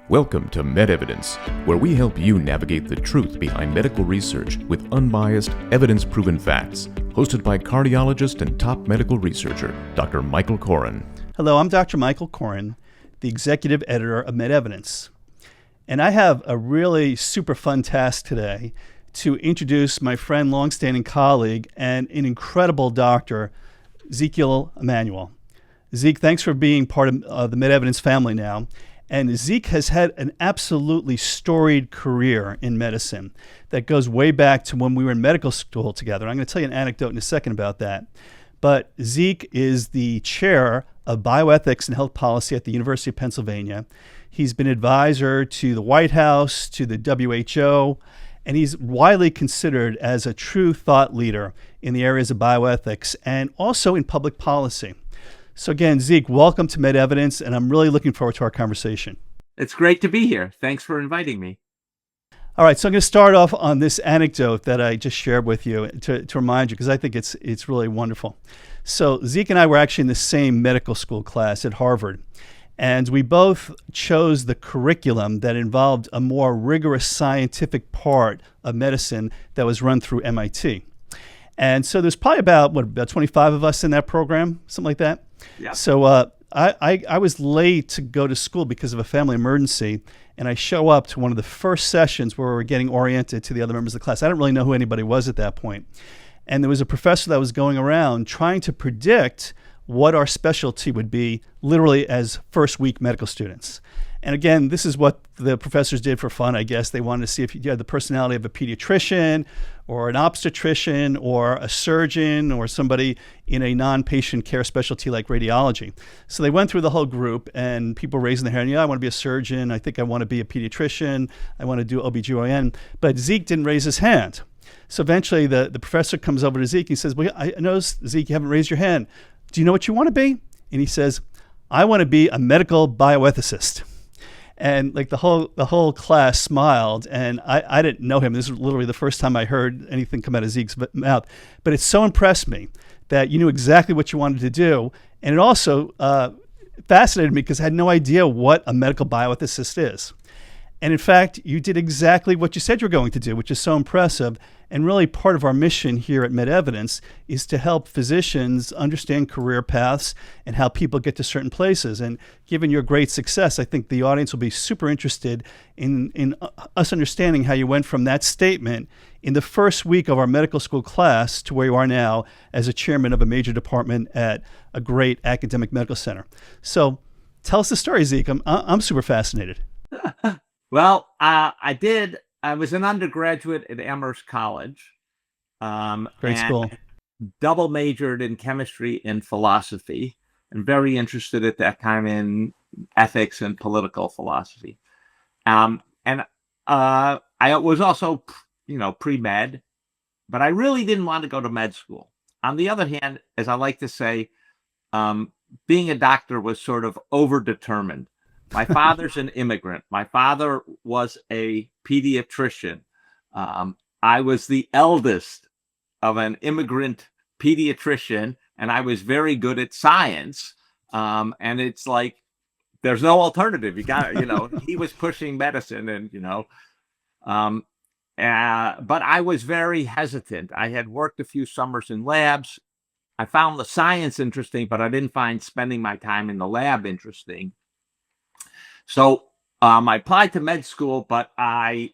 Welcome to MedEvidence, where we help you navigate the truth behind medical research with unbiased, evidence-proven facts. Hosted by cardiologist and top medical researcher, Dr. Michael Koren. Hello, I'm Dr. Michael Koren, the executive editor of MedEvidence. And I have a really super fun task today to introduce my friend, longstanding colleague, and an incredible doctor, Zeke Emanuel. Zeke, thanks for being part of the MedEvidence family now. And Zeke has had an absolutely storied career in medicine that goes way back to when we were in medical school together. I'm going to tell you an anecdote in a second about that. But Zeke is the chair of bioethics and health policy at the University of Pennsylvania. He's been advisor to the White House, to the WHO, and he's widely considered as a true thought leader in the areas of bioethics and also in public policy. So again, Zeke, welcome to MedEvidence, and I'm really looking forward to our conversation. It's great to be here. Thanks for inviting me. All right, so I'm going to start off on this anecdote that I just shared with you to remind you, because I think it's really wonderful. So Zeke and I were actually in the same medical school class at Harvard, and we both chose the curriculum that involved a more rigorous scientific part of medicine that was run through MIT. And so there's probably about 25 of us in that program, something like that. Yeah. So I was late to go to school because of a family emergency, and I show up to one of the first sessions where we were getting oriented to the other members of the class. I didn't really know who anybody was at that point. And there was a professor that was going around trying to predict what our specialty would be, literally as first week medical students. And again, this is what the professors did for fun, I guess. They wanted to see if you had the personality of a pediatrician or an obstetrician or a surgeon or somebody in a non-patient care specialty like radiology. So they went through the whole group, and people raising their hand, I want to be a surgeon. I think I want to be a pediatrician. I want to do OBGYN. But Zeke didn't raise his hand. So eventually the professor comes over to Zeke and he says, well, I noticed, Zeke, you haven't raised your hand. Do you know what you want to be? And he says, I want to be a medical bioethicist. And like the whole class smiled, and I didn't know him. This is literally the first time I heard anything come out of Zeke's mouth. But it so impressed me that you knew exactly what you wanted to do. And it also fascinated me because I had no idea what a medical bioethicist is. And in fact, you did exactly what you said you were going to do, which is so impressive. And really part of our mission here at MedEvidence is to help physicians understand career paths and how people get to certain places. And given your great success, I think the audience will be super interested in us understanding how you went from that statement in the first week of our medical school class to where you are now as a chairman of a major department at a great academic medical center. So tell us the story, Zeke. I'm super fascinated. Well, I was an undergraduate at Amherst College. Great school. Double majored in chemistry and philosophy, and very interested at that time in ethics and political philosophy. I was also, pre-med, but I really didn't want to go to med school. On the other hand, as I like to say, being a doctor was sort of overdetermined. My father's an immigrant. My father was a pediatrician. I was the eldest of an immigrant pediatrician, and I was very good at science. And it's like, there's no alternative. You got, he was pushing medicine and, but I was very hesitant. I had worked a few summers in labs. I found the science interesting, but I didn't find spending my time in the lab interesting. So I applied to med school, but I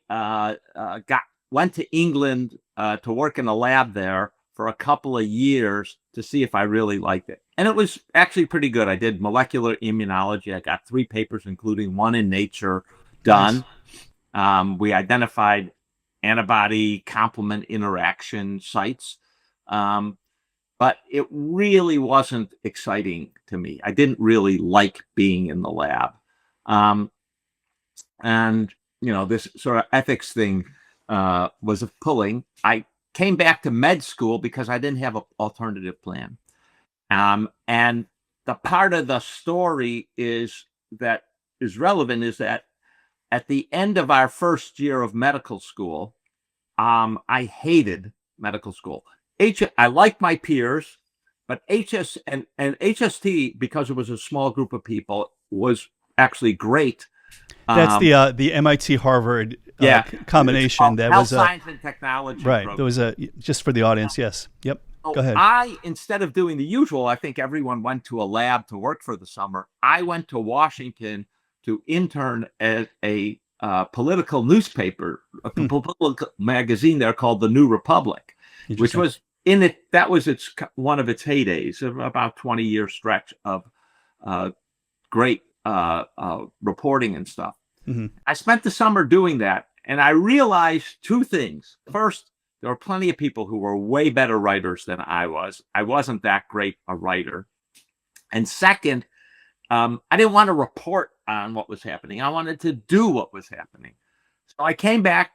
went to England to work in a lab there for a couple of years to see if I really liked it. And it was actually pretty good. I did molecular immunology. I got 3 papers, including one in Nature, done. Nice. We identified antibody complement interaction sites. But it really wasn't exciting to me. I didn't really like being in the lab. This sort of ethics thing was pulling. I came back to med school because I didn't have an alternative plan. And the part of the story that is relevant is that at the end of our first year of medical school, I hated medical school. I liked my peers, but HST, because it was a small group of people, was actually great. That's the MIT Harvard combination. That Health was Science and Technology right. program. There was just for the audience. Yes. Yep. So Go ahead. instead of doing the usual, I think everyone went to a lab to work for the summer. I went to Washington to intern at a political newspaper, a political magazine there called The New Republic, which was that was one of its heydays, of about 20-year stretch of great reporting and stuff. I spent the summer doing that, and I realized two things. First, there were plenty of people who were way better writers than I was. I wasn't that great a writer. And second, I didn't want to report on what was happening. I wanted to do what was happening. So I came back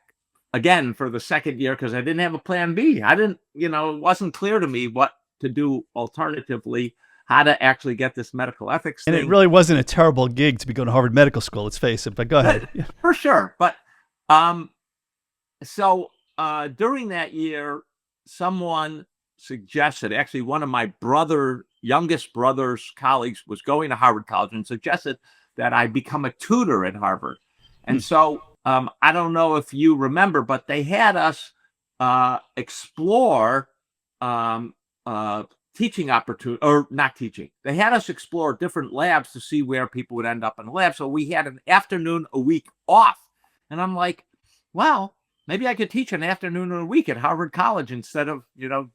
again for the second year because I didn't have a plan B. It wasn't clear to me what to do alternatively, how to actually get this medical ethics thing. And it really wasn't a terrible gig to be going to Harvard Medical School, let's face it, but go ahead. For sure. But during that year, someone suggested, actually one of my youngest brother's colleagues was going to Harvard College and suggested that I become a tutor at Harvard. And so I don't know if you remember, but they had us explore teaching opportunity, or not teaching. They had us explore different labs to see where people would end up in the lab. So we had an afternoon a week off. And I'm like, well, maybe I could teach an afternoon a week at Harvard College instead of,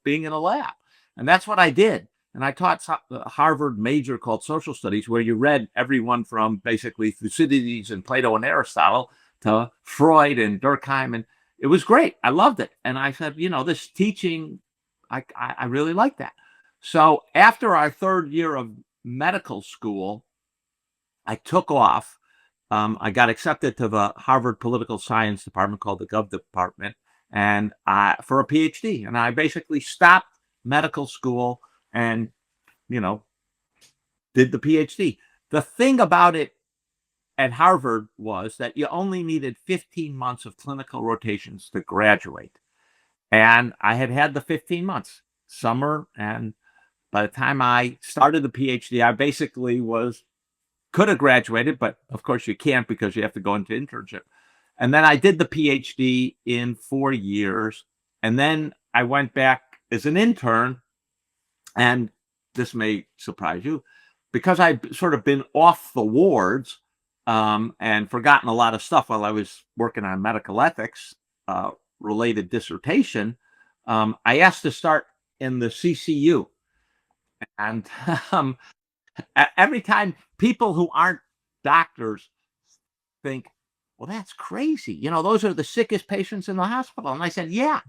being in a lab. And that's what I did. And I taught a Harvard major called Social Studies, where you read everyone from basically Thucydides and Plato and Aristotle to Freud and Durkheim. And it was great. I loved it. And I said, this teaching, I really like that. So after our third year of medical school, I took off. I got accepted to the Harvard Political Science Department, called the Gov Department, and for a PhD. And I basically stopped medical school and, did the PhD. The thing about it at Harvard was that you only needed 15 months of clinical rotations to graduate. And I had the 15 months, summer, and by the time I started the PhD, I basically could have graduated, but of course you can't because you have to go into internship. And then I did the PhD in 4 years. And then I went back as an intern. And this may surprise you, because I'd sort of been off the wards and forgotten a lot of stuff while I was working on medical ethics related dissertation. I asked to start in the CCU. And every time people who aren't doctors think, well, that's crazy. Those are the sickest patients in the hospital. And I said, yeah.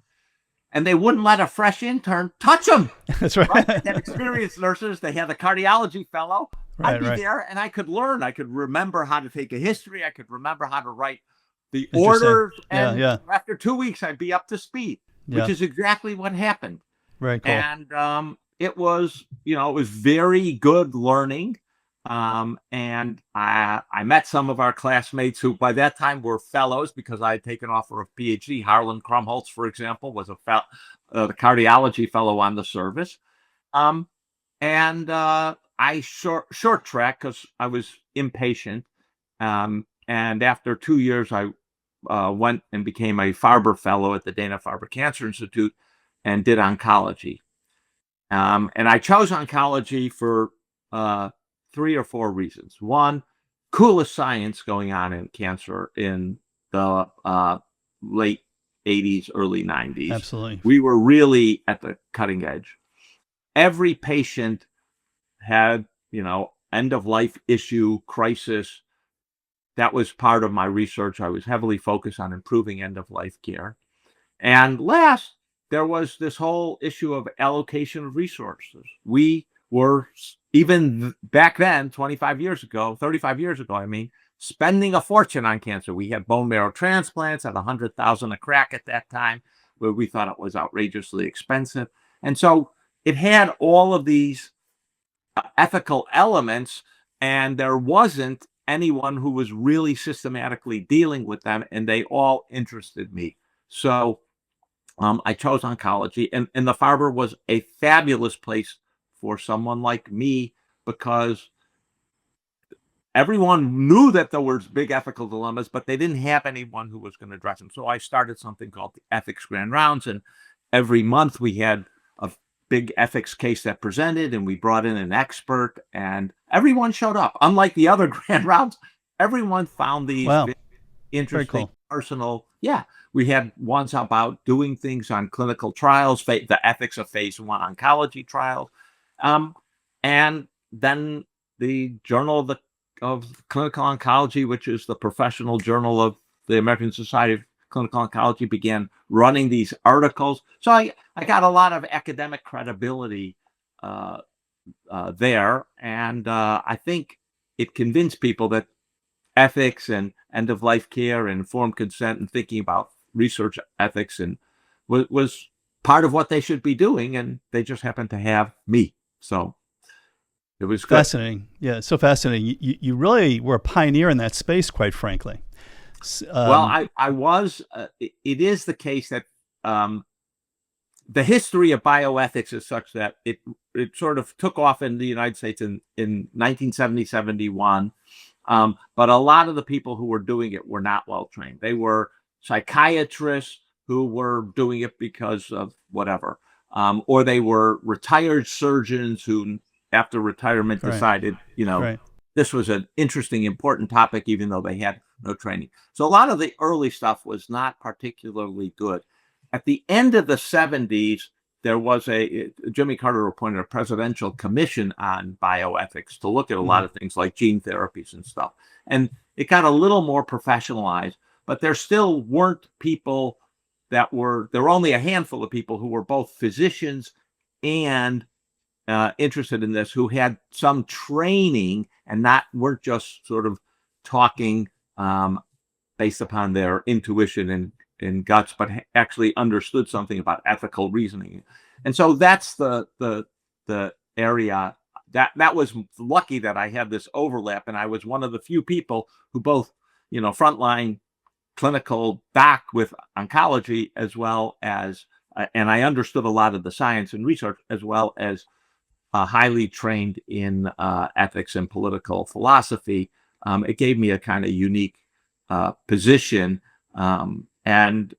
And they wouldn't let a fresh intern touch them. That's right. They had experienced nurses. They had a cardiology fellow. I'd be there and I could learn. I could remember how to take a history. I could remember how to write the orders. And after 2 weeks, I'd be up to speed, which is exactly what happened. Very cool. And it was very good learning. And I met some of our classmates who by that time were fellows, because I had taken off for a PhD. Harlan Krumholtz, for example, was the cardiology fellow on the service. And I short track because I was impatient. And after 2 years, I went and became a Farber fellow at the Dana-Farber Cancer Institute and did oncology. And I chose oncology for 3 or 4 reasons. One, coolest science going on in cancer in the late 80s, early 90s. Absolutely. We were really at the cutting edge. Every patient had, end of life issue, crisis. That was part of my research. I was heavily focused on improving end of life care. And last, there was this whole issue of allocation of resources. We were, even back then, 35 years ago, spending a fortune on cancer. We had bone marrow transplants at $100,000 a crack at that time, where we thought it was outrageously expensive. And so it had all of these ethical elements, and there wasn't anyone who was really systematically dealing with them, and they all interested me. So I chose oncology, and the Farber was a fabulous place for someone like me, because everyone knew that there was big ethical dilemmas, but they didn't have anyone who was going to address them. So I started something called the Ethics Grand Rounds, and every month we had a big ethics case that presented, and we brought in an expert, and everyone showed up. Unlike the other Grand Rounds, everyone found these Wow. interesting, Cool. personal. Yeah, we had ones about doing things on clinical trials, the ethics of phase 1 oncology trials, and then the Journal of Clinical Oncology, which is the professional journal of the American Society of Clinical Oncology, began running these articles. So I got a lot of academic credibility there, and I think it convinced people that ethics and end-of-life care and informed consent and thinking about research ethics and was part of what they should be doing, and they just happened to have me. So it was good. Fascinating. Yeah, so fascinating. You really were a pioneer in that space, quite frankly. Well, I was. It is the case that the history of bioethics is such that it sort of took off in the United States in 1970, 71. But a lot of the people who were doing it were not well trained. They were psychiatrists who were doing it because of whatever, or they were retired surgeons who, after retirement, decided, this was an interesting, important topic, even though they had no training. So a lot of the early stuff was not particularly good. At the end of the 70s, there was Jimmy Carter appointed a presidential commission on bioethics to look at a lot of things like gene therapies and stuff. And it got a little more professionalized, but there still weren't people there were only a handful of people who were both physicians and interested in this, who had some training and weren't just sort of talking based upon their intuition and guts, but actually understood something about ethical reasoning. And so that's the area that was lucky that I had this overlap, and I was one of the few people who both, frontline clinical doc with oncology, as well as, and I understood a lot of the science and research, as well as highly trained in ethics and political philosophy. It gave me a kind of unique position. And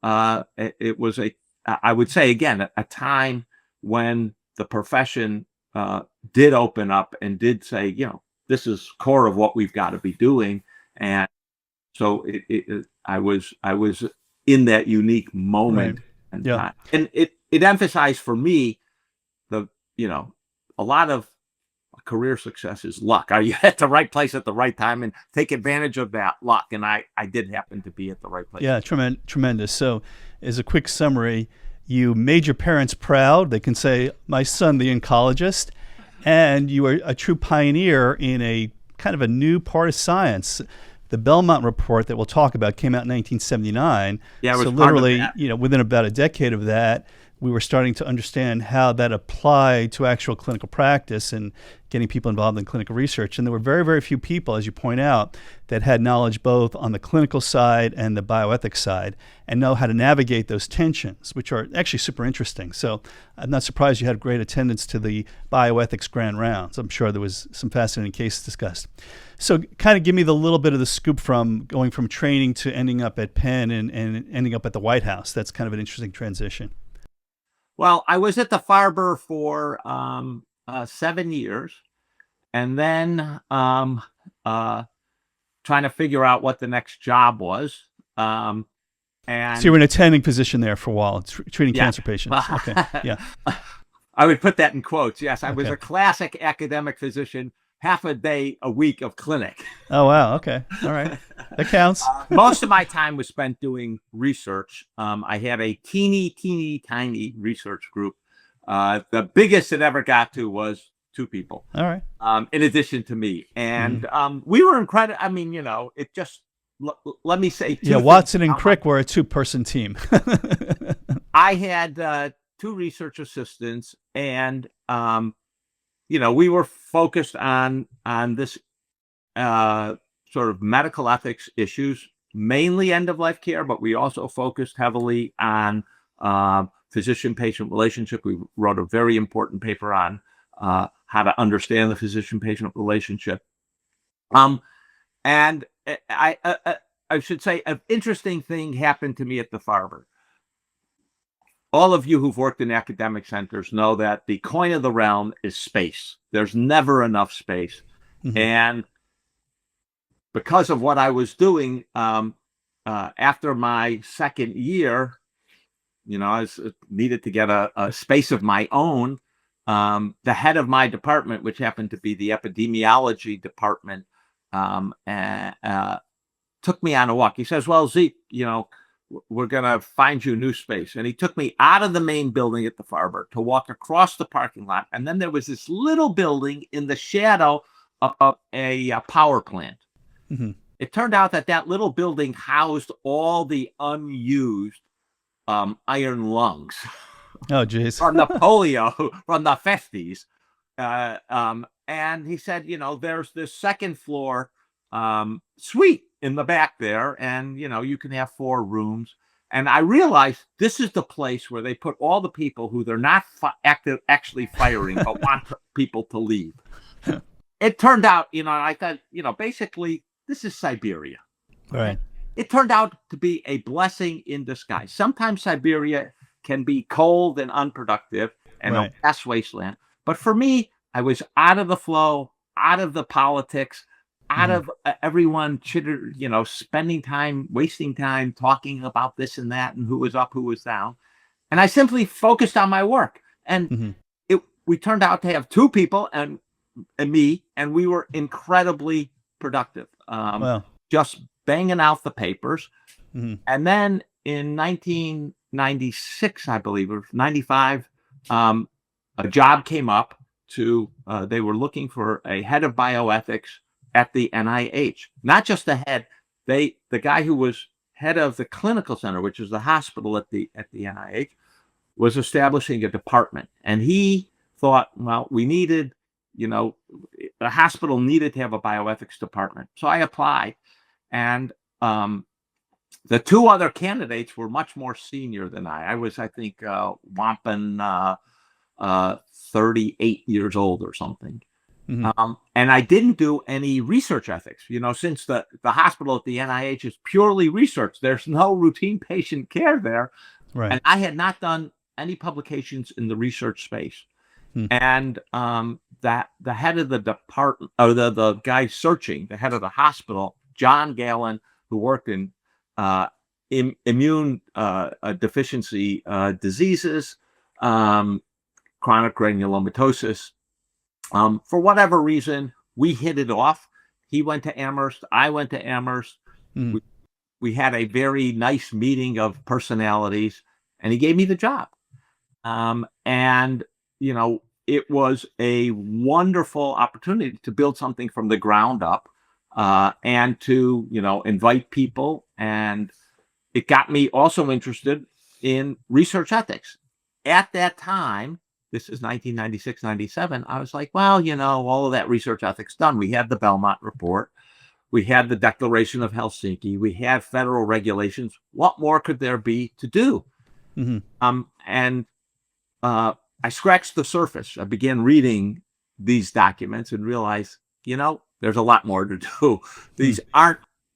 it was I would say, again, a time when the profession did open up and did say, this is core of what we've got to be doing. And so I was in that unique moment and time. And it emphasized for me a lot of career success is luck. Are you at the right place at the right time, and take advantage of that luck? And I did happen to be at the right place. Yeah, tremendous. So as a quick summary, you made your parents proud. They can say, my son, the oncologist, and you were a true pioneer in a kind of a new part of science. The Belmont report that we'll talk about came out in 1979. Yeah, it was so literally, part of that. Within about a decade of that, we were starting to understand how that applied to actual clinical practice and getting people involved in clinical research. And there were very, very few people, as you point out, that had knowledge both on the clinical side and the bioethics side and know how to navigate those tensions, which are actually super interesting. So I'm not surprised you had great attendance to the bioethics grand rounds. I'm sure there was some fascinating cases discussed. So kind of give me the little bit of the scoop from going from training to ending up at Penn and ending up at the White House. That's kind of an interesting transition. Well, I was at the Farber for 7 years, and then trying to figure out what the next job was. And so you were in an attending position there for a while, treating cancer patients. Okay, yeah. I would put that in quotes. Yes, I was a classic academic physician, half a day a week of clinic. Oh, wow. Okay. All right. That counts. Most of my time was spent doing research. I had a teeny tiny research group. The biggest it ever got to was 2 people. All right. In addition to me. And we were incredible. I mean, it just, let me say. Watson and Crick were a 2-person team. I had 2 research assistants, and we were focused on this sort of medical ethics issues, mainly end-of-life care, but we also focused heavily on physician-patient relationship. We wrote a very important paper on how to understand the physician-patient relationship. And I should say an interesting thing happened to me at the Farber. All of you who've worked in academic centers know that the coin of the realm is space. There's never enough space. Mm-hmm. And because of what I was doing, after my second year, I was needed to get a space of my own. The head of my department, which happened to be the epidemiology department, took me on a walk. He says, well, Zeke, we're going to find you a new space. And he took me out of the main building at the Farber to walk across the parking lot. And then there was this little building in the shadow of a power plant. Mm-hmm. It turned out that little building housed all the unused iron lungs. Oh, geez. From the polio, from the 50s. And he said, there's this second floor suite in the back there, and you can have 4 rooms. And I realized this is the place where they put all the people who they're not actually firing, but want people to leave. It turned out, I thought, basically this is Siberia. Right. It turned out to be a blessing in disguise. Sometimes Siberia can be cold and unproductive and a vast wasteland. But for me, I was out of the flow, out of the politics, out of everyone spending time, wasting time talking about this and that and who was up, who was down. And I simply focused on my work. And we turned out to have 2 people and me, and we were incredibly productive. Just banging out the papers. And then in 1996, I believe, or 95, a job came up they were looking for a head of bioethics at the NIH. Not just the head, the guy who was head of the clinical center, which is the hospital at the NIH, was establishing a department. And he thought, well, we needed, the hospital needed to have a bioethics department. So I applied, and the 2 other candidates were much more senior than I. I was, I think, whopping 38 years old or something. And I didn't do any research ethics, since the hospital at the NIH is purely research. There's no routine patient care there. Right. And I had not done any publications in the research space. And that the head of the department, or the guy searching, the head of the hospital, John Gallon, who worked in immune deficiency diseases, chronic granulomatosis. For whatever reason, we hit it off. He went to Amherst. I went to Amherst. We had a very nice meeting of personalities, and he gave me the job. And, it was a wonderful opportunity to build something from the ground up, and to, invite people. And it got me also interested in research ethics. At that time, this is 1996, 97, I was like, well, all of that research ethics done. We had the Belmont Report. We had the Declaration of Helsinki. We had federal regulations. What more could there be to do? And I scratched the surface. I began reading these documents and realized, there's a lot more to do.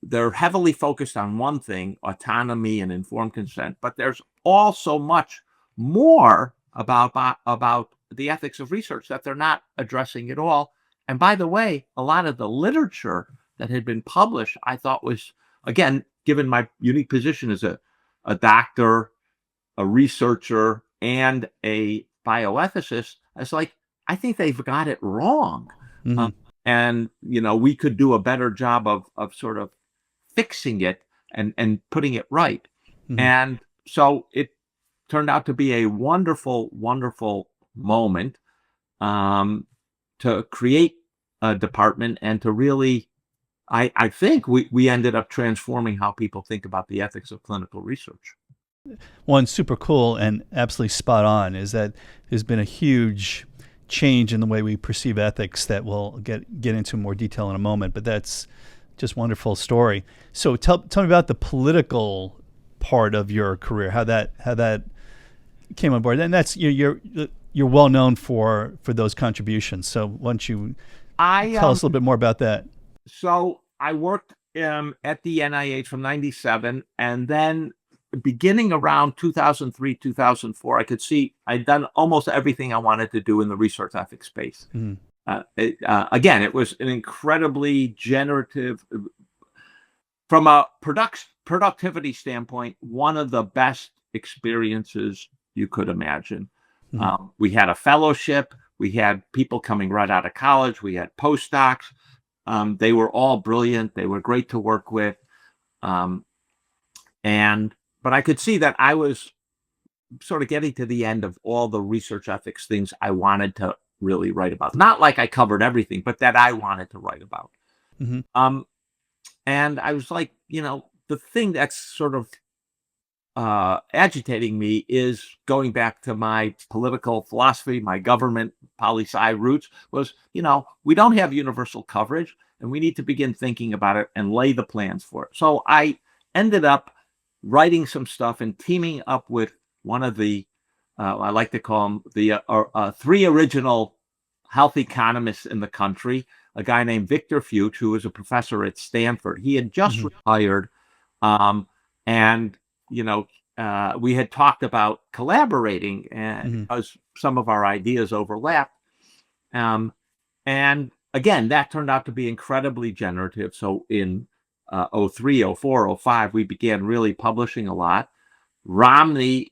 They're heavily focused on one thing, autonomy and informed consent, but there's also much more about the ethics of research that they're not addressing at all. And by the way, a lot of the literature that had been published, I thought was, again, given my unique position as a doctor, a researcher, and a bioethicist, I was like, I think they've got it wrong. And, we could do a better job of sort of fixing it and putting it right. And so it turned out to be a wonderful, wonderful moment to create a department and to really, I think we ended up transforming how people think about the ethics of clinical research. One super cool and absolutely spot on is that there's been a huge change in the way we perceive ethics that we'll get into more detail in a moment, but that's just a wonderful story. So tell me about the political part of your career, how that came on board. And that's you're well known for those contributions. So why don't you tell us a little bit more about that? So I worked at the NIH from 97, and then beginning around 2003, 2004, I could see I'd done almost everything I wanted to do in the research ethics space. Again, it was an incredibly generative, from a productivity standpoint, one of the best experiences you could imagine. We had a fellowship. We had people coming right out of college. We had postdocs. They were all brilliant. They were great to work with. But I could see that I was sort of getting to the end of all the research ethics things I wanted to really write about. Not like I covered everything, but that I wanted to write about. And I was like, the thing that's sort of agitating me is going back to my political philosophy, my government poli-sci roots was, we don't have universal coverage, and we need to begin thinking about it and lay the plans for it. So I ended up writing some stuff and teaming up with one of the, I like to call them the three original health economists in the country, a guy named Victor Fuchs, who was a professor at Stanford. He had just retired, and we had talked about collaborating, and because some of our ideas overlapped. And again, that turned out to be incredibly generative. So in 03, 04, 05, we began really publishing a lot. Romney,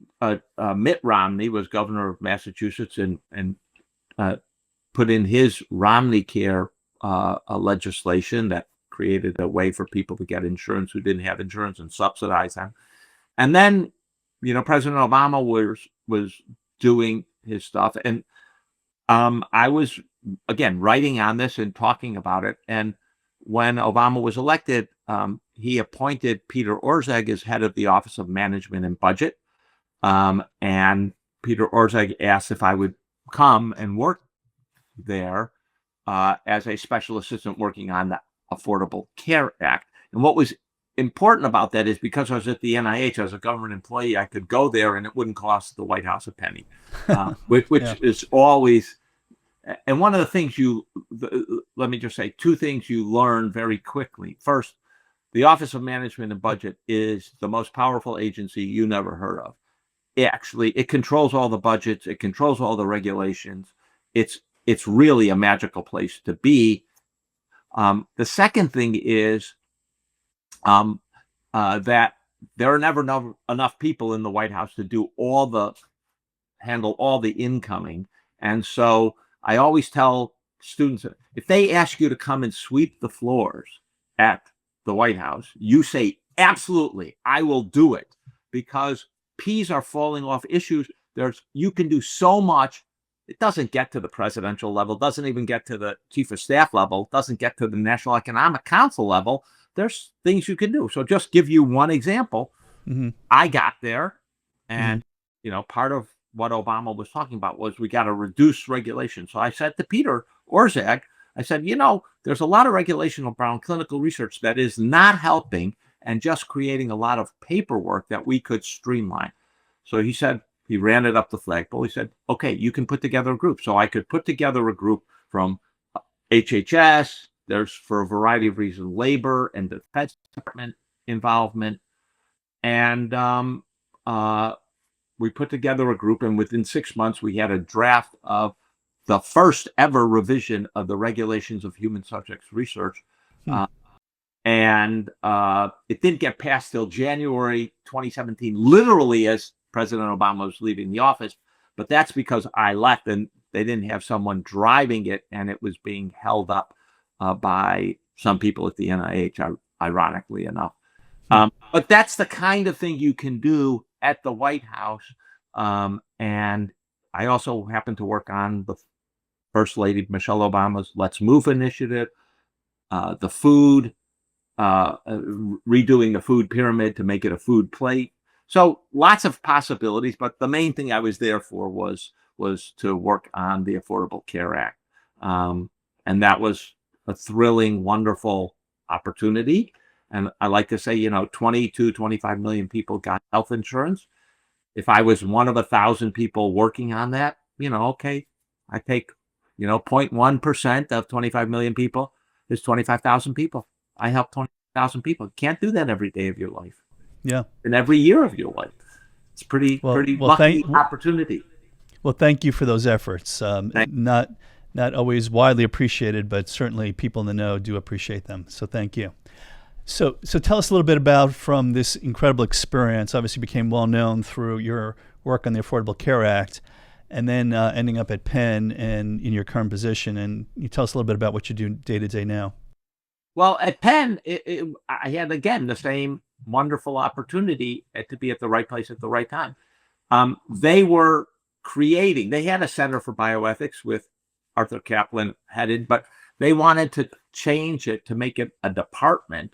Mitt Romney was governor of Massachusetts and put in his Romney Care legislation that created a way for people to get insurance who didn't have insurance and subsidize them. And then, President Obama was doing his stuff. And I was, again, writing on this and talking about it. And when Obama was elected, he appointed Peter Orszag as head of the Office of Management and Budget. And Peter Orszag asked if I would come and work there as a special assistant working on the Affordable Care Act. And what was important about that is because I was at the NIH as a government employee, I could go there and it wouldn't cost the White House a penny, which is always. And one of the things let me just say, two things you learn very quickly. First, the Office of Management and Budget is the most powerful agency you never heard of. It controls all the budgets. It controls all the regulations. It's really a magical place to be. The second thing is that there are never enough people in the White House to handle all the incoming. And so I always tell students, if they ask you to come and sweep the floors at the White House, you say, absolutely, I will do it, because peas are falling off issues. You can do so much. It doesn't get to the presidential level, doesn't even get to the chief of staff level, doesn't get to the National Economic Council level. There's things you can do. So just give you one example. I got there, and part of what Obama was talking about was we got to reduce regulation. So I said to Peter Orszag, I said, there's a lot of regulation around clinical research that is not helping and just creating a lot of paperwork that we could streamline. So he said, he ran it up the flagpole. He said, okay, you can put together a group. So I could put together a group from HHS, there's, for a variety of reasons, labor and the Defense Department involvement. And we put together a group, and within 6 months, we had a draft of the first ever revision of the regulations of human subjects research. And it didn't get passed till January 2017, literally as President Obama was leaving the office. But that's because I left and they didn't have someone driving it, and it was being held up by some people at the NIH, ironically enough. But that's the kind of thing you can do at the White House. And I also happen to work on the First Lady Michelle Obama's Let's Move initiative, the food, redoing the food pyramid to make it a food plate. So lots of possibilities, but the main thing I was there for was to work on the Affordable Care Act. And that was a thrilling, wonderful opportunity. And I like to say, 22, 25 million people got health insurance. If I was one of 1,000 people working on that, okay, I take, 0.1% of 25 million people is 25,000 people. I helped 20,000 people. You can't do that every day of your life. Yeah. And every year of your life. It's pretty lucky opportunity. Well, thank you for those efforts. Not always widely appreciated, but certainly people in the know do appreciate them. So thank you. So tell us a little bit about, from this incredible experience, obviously became well known through your work on the Affordable Care Act, and then ending up at Penn and in your current position. And you tell us a little bit about what you do day to day now. Well, at Penn, I had, again, the same wonderful opportunity to be at the right place at the right time. They had a Center for Bioethics with Arthur Kaplan headed, but they wanted to change it to make it a department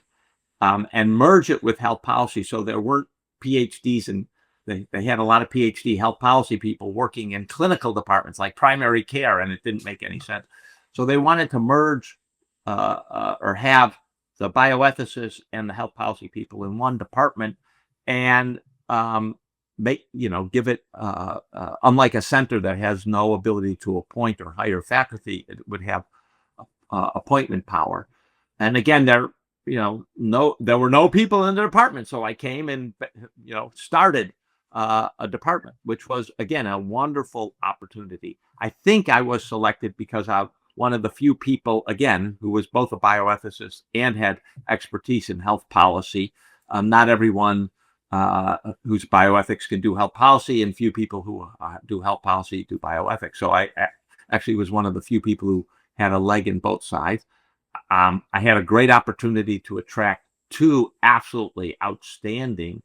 and merge it with health policy. So there weren't PhDs, and they had a lot of PhD health policy people working in clinical departments like primary care, and it didn't make any sense. So they wanted to merge or have the bioethicists and the health policy people in one department, and give it, unlike a center that has no ability to appoint or hire faculty, it would have appointment power. And again, there were no people in the department, so I came and started a department, which was, again, a wonderful opportunity. I think I was selected because I'm one of the few people, again, who was both a bioethicist and had expertise in health policy. Not everyone who's bioethics can do health policy, and few people who do health policy do bioethics. So I actually was one of the few people who had a leg in both sides. I had a great opportunity to attract two absolutely outstanding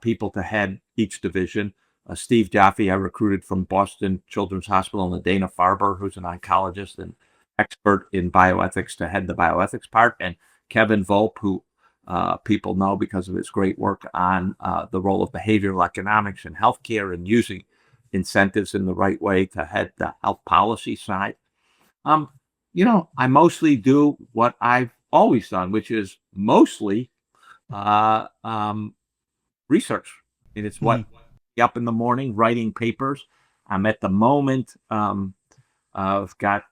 people to head each division. Steve Jaffe, I recruited from Boston Children's Hospital, and Dana-Farber, who's an oncologist and expert in bioethics, to head the bioethics part, and Kevin Volpe, who people know because of his great work on the role of behavioral economics in healthcare and using incentives in the right way to head the health policy side. I mostly do what I've always done, which is mostly research. And it's what up in the morning writing papers. I'm at the moment, I've got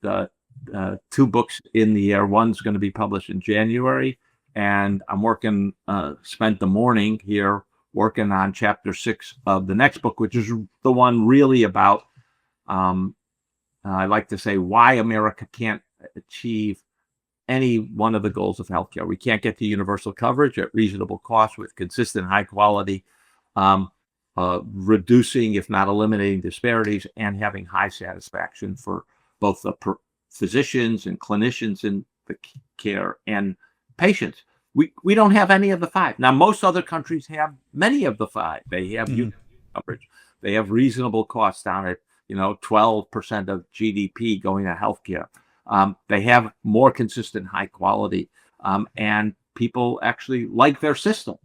two books in the air. One's going to be published in January, and I'm spent the morning here working on chapter 6 of the next book, which is the one really about, I like to say, why America can't achieve any one of the goals of healthcare. We can't get to universal coverage at reasonable cost with consistent high quality, reducing, if not eliminating, disparities, and having high satisfaction for both the physicians and clinicians in the care and patients. We don't have any of the 5. Now, most other countries have many of the 5. They have universal coverage. They have reasonable costs down at 12% of GDP going to healthcare. They have more consistent high quality, and people actually like their system.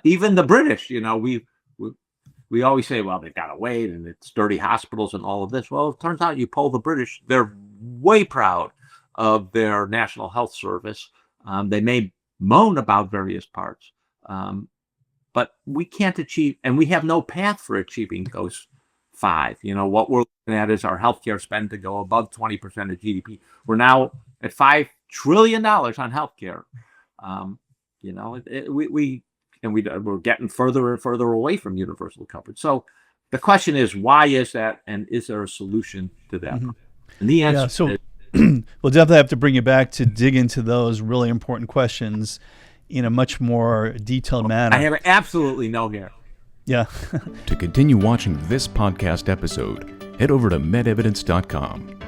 Even the British, we always say, well, they've got to wait, and it's dirty hospitals and all of this. Well, it turns out you poll the British, they're way proud of their National Health Service. They may moan about various parts, but we can't achieve, and we have no path for achieving those 5. What we're looking at is our healthcare spend to go above 20% of GDP. We're now at $5 trillion on healthcare. We're getting further and further away from universal coverage. So the question is, why is that, and is there a solution to that? And the answer is, we'll definitely have to bring you back to dig into those really important questions in a much more detailed manner. I have absolutely no hair. Yeah. To continue watching this podcast episode, head over to medevidence.com.